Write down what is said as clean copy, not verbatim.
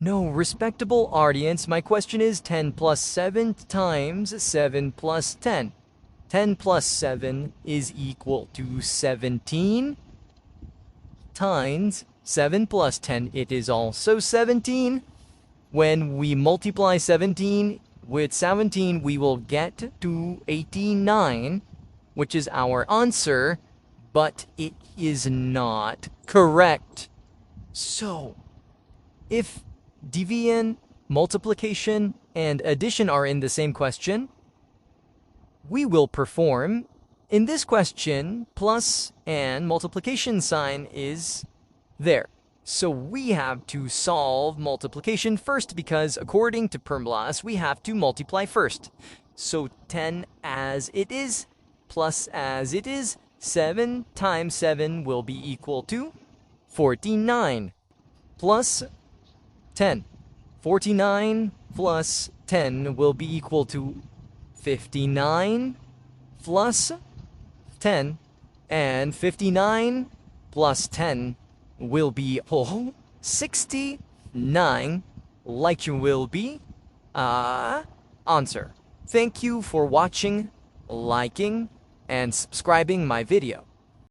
No, respectable audience, my question is 10 plus 7 times 7 plus 10. 10 plus 7 is equal to 17 times 7 plus 10. It is also 17. When we multiply 17 with 17, we will get to 89, which is our answer, but it is not correct. So, if division, multiplication, and addition are in the same question, we will perform. In this question, plus and multiplication sign is there. So we have to solve multiplication first because according to Permlas, we have to multiply first. So 10 as it is, plus as it is, 7 times 7 will be equal to 49 plus 10. 49 plus 10 will be equal to 59 plus 10, and 59 plus 10 will be 69, like you will be answer. Thank you for watching, liking, and subscribing my video.